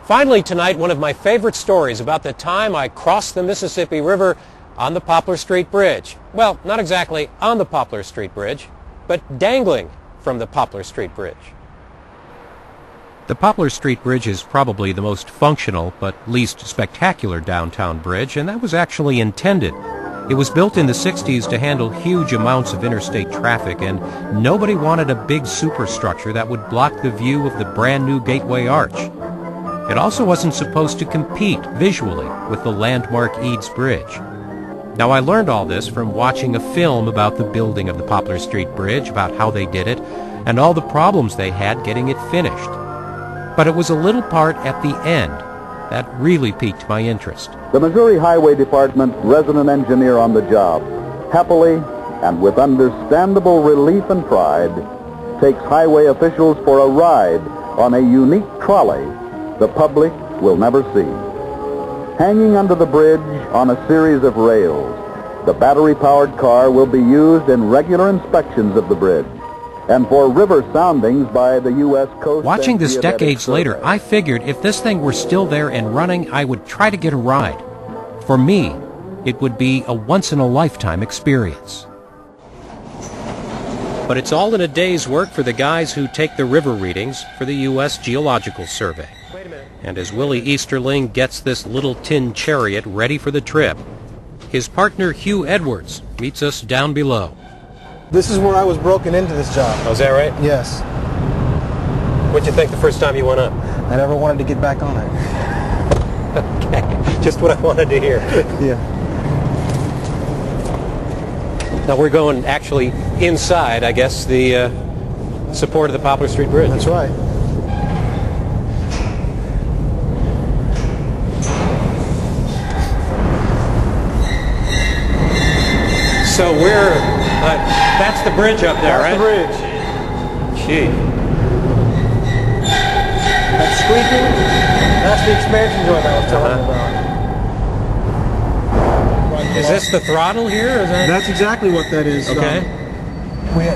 Finally tonight, one of my favorite stories about the time I crossed the Mississippi River on the Poplar Street Bridge. Well, not exactly on the Poplar Street Bridge, but dangling from the Poplar Street Bridge. The Poplar Street Bridge is probably the most functional but least spectacular downtown bridge, and that was actually intended. It was built in the 60s to handle huge amounts of interstate traffic, and nobody wanted a big superstructure that would block the view of the brand new Gateway Arch. It also wasn't supposed to compete visually with the landmark Eads Bridge. Now, I learned all this from watching a film about the building of the Poplar Street Bridge, about how they did it, and all the problems they had getting it finished. But it was a little part at the end that really piqued my interest. The Missouri Highway Department resident engineer on the job, happily and with understandable relief and pride, takes highway officials for a ride on a unique trolley the public will never see. Hanging under the bridge on a series of rails, the battery-powered car will be used in regular inspections of the bridge and for river soundings by the U.S. Coast. Watching this decades later, I figured if this thing were still there and running, I would try to get a ride. For me, it would be a once-in-a-lifetime experience. But it's all in a day's work for the guys who take the river readings for the U.S. Geological Survey. And as Willie Easterling gets this little tin chariot ready for the trip, his partner Hugh Edwards meets us down below. This is where I was broken into this job. Oh, is that right? Yes. What'd you think the first time you went up? I never wanted to get back on it. Okay, just what I wanted to hear. Yeah. Now we're going actually inside, I guess, the support of the Poplar Street Bridge. That's right. So that's the bridge up there, right? That's the bridge. Gee. That's squeaking. That's the expansion joint I was telling you about. Is this the throttle here? Is that... That's exactly what that is. Okay.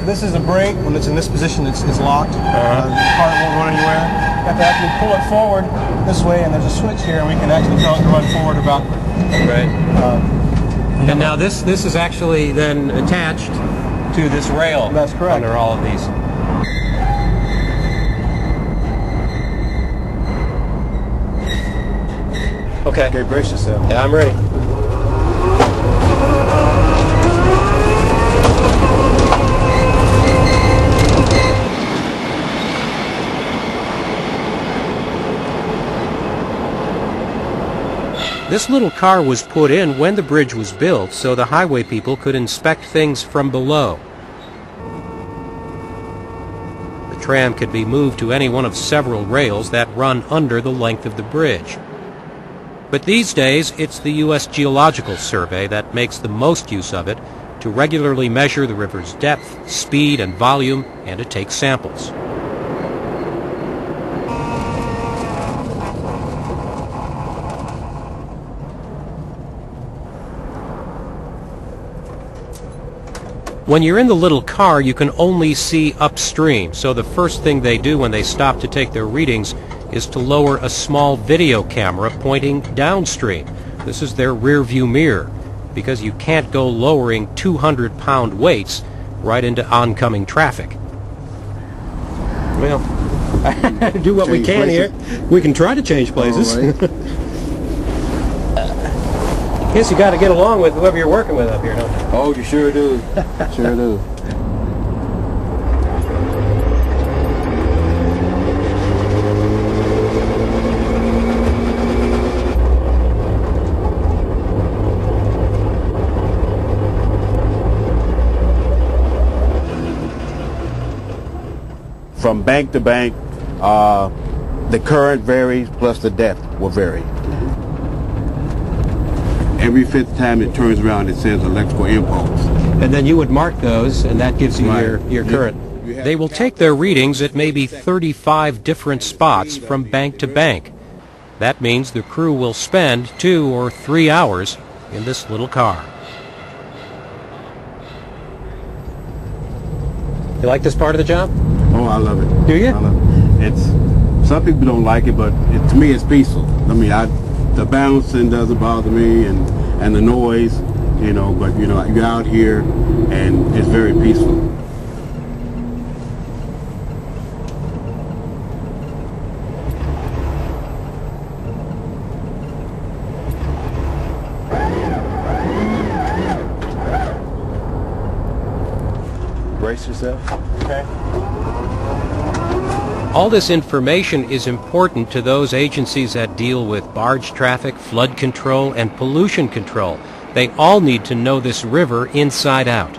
This is a brake. When it's in this position, it's locked. The car won't run anywhere. You have to actually pull it forward this way, and there's a switch here, and we can actually tell it to run forward about. Right. And now this is actually then attached to this rail. That's correct. Under all of these. Okay, brace yourself. Yeah, I'm ready. This little car was put in when the bridge was built so the highway people could inspect things from below. The tram could be moved to any one of several rails that run under the length of the bridge. But these days, it's the U.S. Geological Survey that makes the most use of it to regularly measure the river's depth, speed, and volume, and to take samples. When you're in the little car, you can only see upstream, so the first thing they do when they stop to take their readings is to lower a small video camera pointing downstream. This is their rear view mirror, because you can't go lowering 200-pound weights right into oncoming traffic. Well, do what we can here. We can try to change places. I guess you got to get along with whoever you're working with up here, don't you? Oh, you sure do. Sure do. From bank to bank, the current varies, plus the depth will vary. Every fifth time it turns around, it sends electrical impulse. And then you would mark those, and that gives you your current. They will take their readings at maybe 35 different spots from bank to bank. That means the crew will spend 2 or 3 hours in this little car. You like this part of the job? Oh, I love it. Do you? I love it. It's Some people don't like it, but to me it's peaceful. I mean, the bouncing doesn't bother me, and the noise, you know, but you know, you're out here and it's very peaceful. Brace yourself. Okay. All this information is important to those agencies that deal with barge traffic, flood control, and pollution control. They all need to know this river inside out.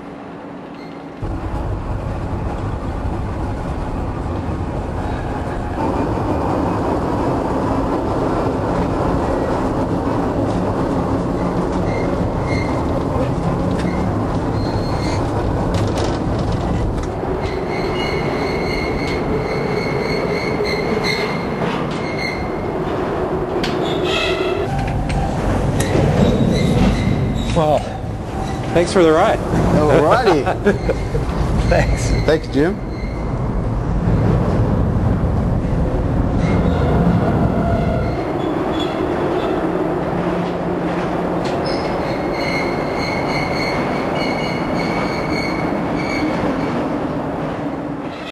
Well, thanks for the ride. Alrighty. Thanks. Thanks, Jim.